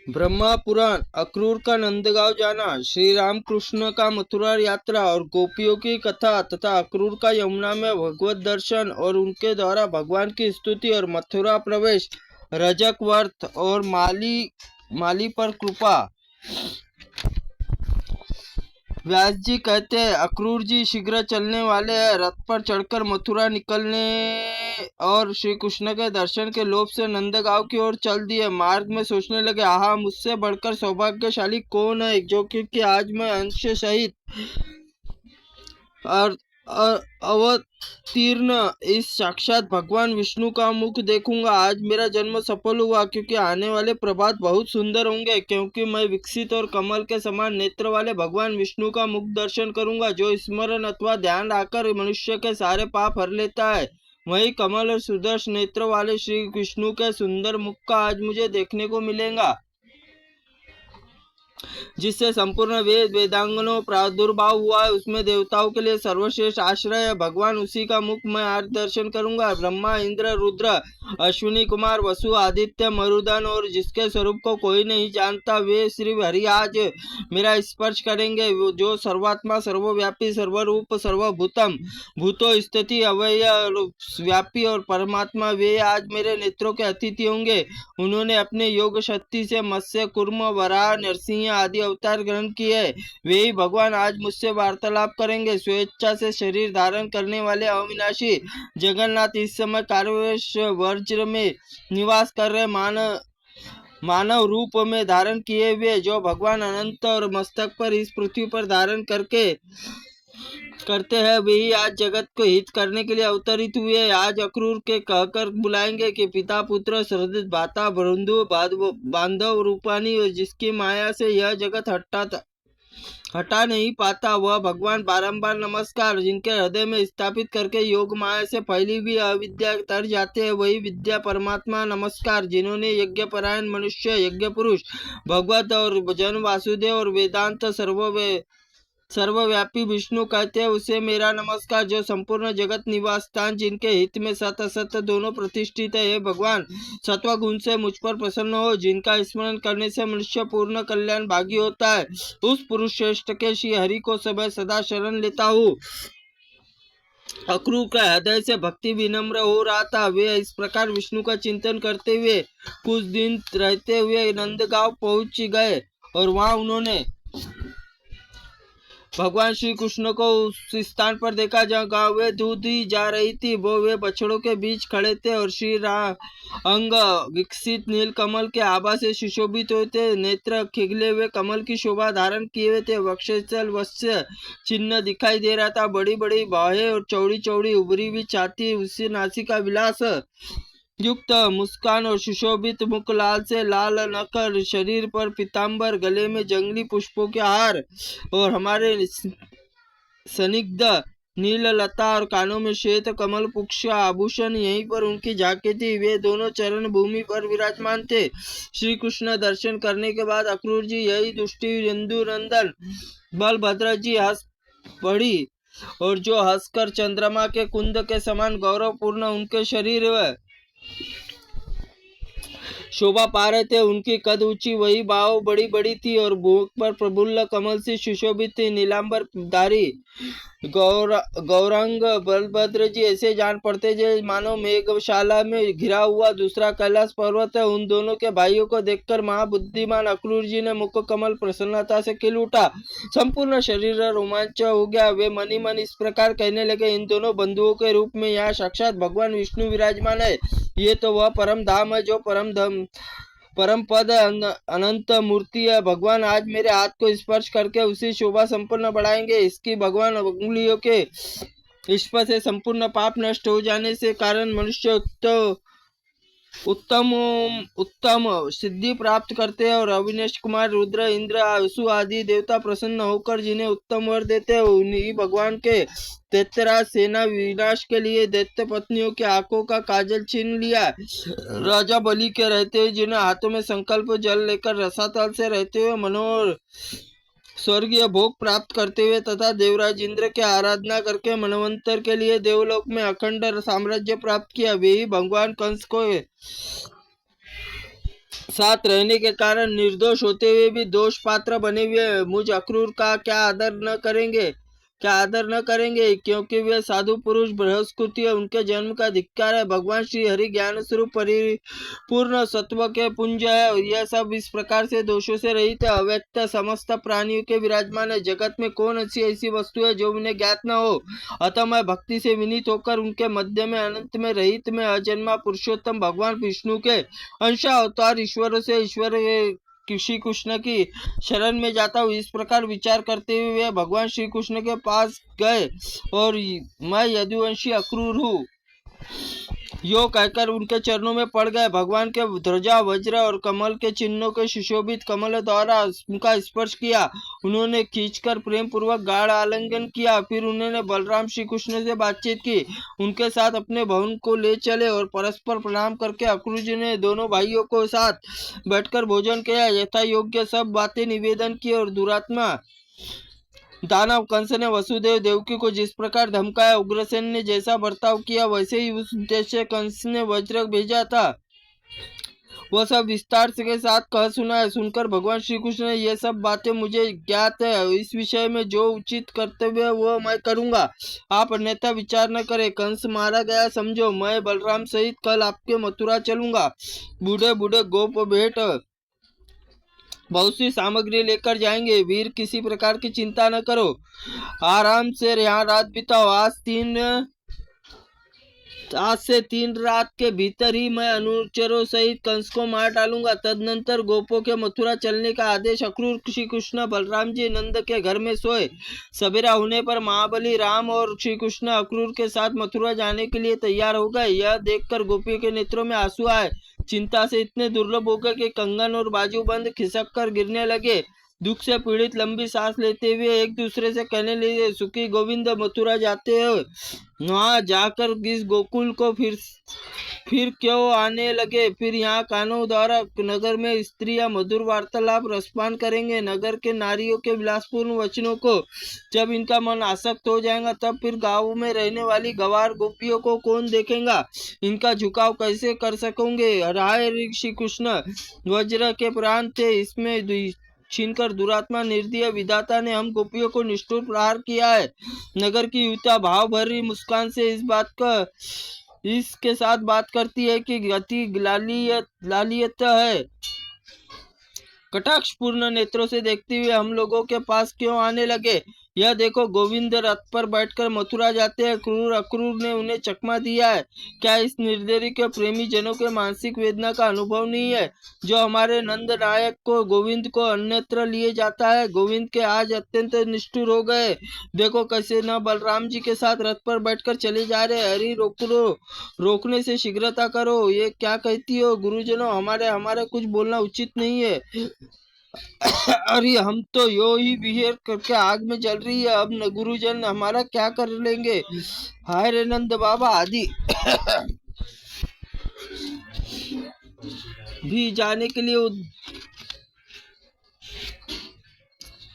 ब्रह्मा पुराण। अक्रूर का नंदगांव जाना, श्री राम कृष्ण का मथुरा यात्रा और गोपियों की कथा तथा अक्रूर का यमुना में भगवत दर्शन और उनके द्वारा भगवान की स्तुति और मथुरा प्रवेश, रजक व्रत और माली पर कृपा। व्यास जी कहते हैं, अक्रूर जी शीघ्र चलने वाले हैं। रथ पर चढ़कर मथुरा निकलने और श्री कृष्ण के दर्शन के लोभ से नंदगांव की ओर चल दिए। मार्ग में सोचने लगे, आहा, मुझसे बढ़कर सौभाग्यशाली कौन है जो क्योंकि आज मैं अंश सहित और अवतीर्ण इस साक्षात भगवान विष्णु का मुख देखूंगा। आज मेरा जन्म सफल हुआ, क्योंकि आने वाले प्रभात बहुत सुंदर होंगे, क्योंकि मैं विकसित और कमल के समान नेत्र वाले भगवान विष्णु का मुख दर्शन करूंगा, जो स्मरण अथवा ध्यान आकर मनुष्य के सारे पाप हर लेता है। वही कमल और सुदर्शन नेत्र वाले श्री विष्णु के सुंदर मुख का आज मुझे देखने को मिलेगा, जिससे संपूर्ण वेद वेदांगनों प्रादुर्भाव हुआ है। उसमें देवताओं के लिए सर्वश्रेष्ठ आश्रय है। भगवान उसी का मुख मैं आज दर्शन करूंगा। ब्रह्मा, इंद्र, रुद्र, अश्विनी कुमार, वसु, आदित्य, मरुदन और जिसके स्वरूप को कोई नहीं जानता, वे श्री हरि आज मेरा स्पर्श करेंगे। जो सर्वात्मा, सर्वव्यापी, सर्वरूप, सर्वभूतम भूतो स्थिति अवय व्यापी और परमात्मा, वे आज मेरे नेत्रों के अतिथि होंगे। उन्होंने अपने योग शक्ति से मत्स्य, कुर्म, वराह, नरसिंह आदि अवतार ग्रहण किए। वे ही भगवान आज मुझसे वार्तालाप करेंगे। स्वेच्छा से शरीर धारण करने वाले अविनाशी जगन्नाथ इस समय कारवेश वर्ज्र में निवास कर रहे मानव रूप में धारण किए हुए, जो भगवान अनंत और मस्तक पर इस पृथ्वी पर धारण करते हैं, वे ही आज जगत को हित करने के लिए अवतरित हुए। आज अक्रूर के कहकर बुलाएंगे कि पिता, पुत्र, सृदित, भाता, बंधु, बांधव रूपानी, और जिसकी माया से यह जगत हटा नहीं पाता, वह भगवान बारंबार नमस्कार। जिनके हृदय में स्थापित करके योग माया से फैली हुई अविद्या तर जाते हैं, वही विद्या परमात्मा नमस्कार। जिन्होंने यज्ञ परायण मनुष्य, यज्ञ पुरुष, भगवत और जन वासुदेव और वेदांत सर्वव्यापी विष्णु कहते हैं, उसे मेरा नमस्कार। जो संपूर्ण जगत निवास स्थान, जिनके हित में सत असत दोनों प्रतिष्ठित है, हे भगवान, सत्व गुण से मुझ पर प्रसन्न हो, जिनका स्मरण करने से मनुष्य पूर्ण कल्याण भागी होता है, उस पुरुष श्रेष्ठ के श्री हरि को समय सदा शरण लेता हूँ। अक्रूर का हृदय से भक्ति विनम्र हो रहा था। वे इस प्रकार विष्णु का चिंतन करते हुए कुछ दिन रहते हुए नंदगांव पहुंच गए, और वहां उन्होंने भगवान श्री कृष्ण को उस स्थान पर देखा जहाँ गांव वे दूध ही जा रही थी। वो वे बछड़ों के बीच खड़े थे और श्री राम अंग विकसित नील कमल के आभा से सुशोभित हुए थे। नेत्र खिगले हुए कमल की शोभा धारण किए हुए थे। वक्षस्थल वत्स्य चिन्ह दिखाई दे रहा था। बड़ी बड़ी बाहें और चौड़ी चौड़ी उभरी हुई छाती, उससे नासिका विलास युक्त मुस्कान और सुशोभित मुख, लाल से लाल नखर, शरीर पर पीताम्बर, गले में जंगली पुष्पों के हार और हमारे स्निग्ध नील लता और कानों में श्वेत कमल पुक्ष आभूषण, यहीं पर उनकी झांकी थी। वे दोनों चरण भूमि पर विराजमान थे। श्री कृष्ण दर्शन करने के बाद अक्रूर जी, यही दुष्टि इंदु नंदन बलभद्र जी हंस पड़ी, और जो हंसकर चंद्रमा के कुंद के समान गौरवपूर्ण उनके शरीर शोभा पा रहे थे। उनकी कद ऊंची, वही बाहों बड़ी बड़ी थी और भूख पर प्रफुल्ल कमल से सुशोभित थी। नीलांबर धारी गौरांग बलभद्र जी ऐसे जान पड़ते जैसे मानो मेघशाला में घिरा हुआ दूसरा कैलाश पर्वत है। उन दोनों के भाइयों को देखकर महाबुद्धिमान अक्रूर जी ने मुख कमल प्रसन्नता से खिल उठा। संपूर्ण शरीर रोमांच हो गया। वे मनी मन इस प्रकार कहने लगे, इन दोनों बंधुओं के रूप में यहाँ साक्षात भगवान विष्णु विराजमान है। ये तो वह परम धाम है जो परम पद अनंत मूर्ति है। भगवान आज मेरे हाथ को स्पर्श करके उसी शोभा संपन्न बढ़ाएंगे। इसकी भगवान उंगलियों के स्पर्श से संपूर्ण पाप नष्ट हो जाने से कारण मनुष्य उत्तम सिद्धि प्राप्त करते हैं, और अविनेश कुमार, रुद्र, इंद्र, वसु आदि देवता प्रसन्न होकर जिन्हें उत्तम वर देते हैं, उन्हीं भगवान के दैत्यराज सेना विनाश के लिए दैत्य पत्नियों की आंखों का काजल छीन लिया। राजा बलि के रहते हुए, जिन्हें हाथों में संकल्प जल लेकर रसातल से रहते हुए मनोहर स्वर्गीय भोग प्राप्त करते हुए तथा देवराज इंद्र की आराधना करके मनवंतर के लिए देवलोक में अखंड साम्राज्य प्राप्त किया, वे ही भगवान कंस को साथ रहने के कारण निर्दोष होते हुए भी दोष पात्र बने हुए हैं। मुझ अक्रूर का क्या आदर न करेंगे, क्योंकि वे साधु पुरुष बृहस्पति है, उनके जन्म का धिक्कार है। भगवान श्री हरि ज्ञान स्वरूप परिपूर्ण सत्व के पुंज है और यह सब इस प्रकार से दोषों से रहित है, अव्यक्त समस्त प्राणियों के विराजमान है। जगत में कौन ऐसी वस्तु है जो उन्हें ज्ञात न हो। अतः मैं भक्ति से विनीत होकर उनके मध्य में, अनंत में, रहित में, अजन्मा पुरुषोत्तम भगवान विष्णु के अंशा अवतार ईश्वर से ईश्वर श्री कृष्ण की शरण में जाता हूँ। इस प्रकार विचार करते हुए वे भगवान श्री कृष्ण के पास गए और मैं यदुवंशी अक्रूर हूँ यो कहकर उनके चरणों में पड़ गए। भगवान के ध्वजा वज्र और कमल के चिन्हों के सुशोभित कमल द्वारा उनका स्पर्श किया। उन्होंने खींचकर प्रेम पूर्वक गाढ़ आलिंगन किया। फिर उन्होंने बलराम श्री कृष्ण से बातचीत की, उनके साथ अपने भवन को ले चले और परस्पर प्रणाम करके अक्रूर जी ने दोनों भाइयों को साथ बैठकर भोजन किया। यथा योग्य सब बातें निवेदन की और दुरात्मा दानव कंस ने वसुदेव देवकी को जिस प्रकार धमकाया, उग्रसेन ने जैसा बर्ताव किया, वैसे ही उस उद्देश्य कंस ने वज्र भेजा था, वह सब विस्तार के साथ कह सुनाया। सुनकर भगवान श्री कृष्ण ने ये सब बातें मुझे ज्ञात है, इस विषय में जो उचित कर्तव्य है वह मैं करूंगा, आप अन्यथा विचार न करें। कंस मारा गया समझो, मैं बलराम सहित कल आपके मथुरा चलूंगा। बूढ़े बूढ़े गोप भेंट बहुत सी सामग्री लेकर जाएंगे। वीर किसी प्रकार की चिंता न करो, आराम से यहाँ रात बिताओ। आज से 3 रात के भीतर ही मैं अनुचरों सहित कंस को मार डालूंगा। तदनंतर गोपों के मथुरा चलने का आदेश। अक्रूर श्री कृष्ण बलराम जी नंद के घर में सोए। सवेरा होने पर महाबली राम और श्री कृष्ण अक्रूर के साथ मथुरा जाने के लिए तैयार हो गए। यह देखकर गोपियों के नेत्रों में आंसू आए। चिंता से इतने दुर्लभ हो गए कि कंगन और बाजूबंद खिसक कर गिरने लगे। दुख से पीड़ित लंबी सांस लेते हुए एक दूसरे से कहने लगे, सुखी गोविंद मथुरा जाते हो, वहां जाकर इस गोकुल को फिर क्यों आने लगे। फिर यहाँ कानों द्वारा नगर में स्त्रियां मधुर वार्तालाप रसपान करेंगे। नगर के नारियों के विलासपूर्ण वचनों को जब इनका मन आसक्त हो जाएगा, तब फिर गांव में रहने वाली गवार गोपियों को कौन देखेगा, इनका झुकाव कैसे कर सकोगे। राय श्री कृष्ण वज्र के प्राण थे, इसमें छीनकर दुरात्मा निर्दय विधाता ने हम गोपियों को निष्ठुर प्रहार किया है। नगर की युवतियां भाव भरी मुस्कान से इसके साथ बात करती है कि गति लालियत है। कटाक्षपूर्ण नेत्रों से देखते हुए हम लोगों के पास क्यों आने लगे। यह देखो, गोविंद रथ पर बैठकर मथुरा जाते हैं। अक्रूर ने उन्हें चकमा दिया है। क्या इस निर्दयी के प्रेमी जनों के मानसिक वेदना का अनुभव नहीं है, जो हमारे नंद नायक को गोविंद को अन्यत्र लिए जाता है। गोविंद के आज अत्यंत निष्ठुर हो गए। देखो कैसे न बलराम जी के साथ रथ पर बैठकर चले जा रहे। हरि रोकने से शीघ्रता करो। ये क्या कहती हो गुरुजनों, हमारे कुछ बोलना उचित नहीं है। अरे हम तो यो ही बिहेर करके आग में जल रही है, अब न गुरुजन हमारा क्या कर लेंगे। हाय रे नंद बाबा आदि भी जाने के लिए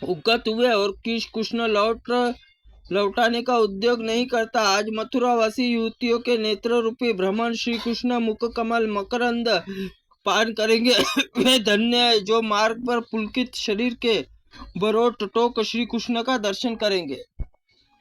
उद्गत हुए और कृष्ण लौटाने का उद्योग नहीं करता। आज मथुरावासी युवतियों के नेत्र रूपी भ्रमण श्री कृष्ण मुख कमल मकरंद पान करेंगे। वे धन्य है जो मार्ग पर पुलकित शरीर के बरोट टोक श्री कृष्ण का दर्शन करेंगे।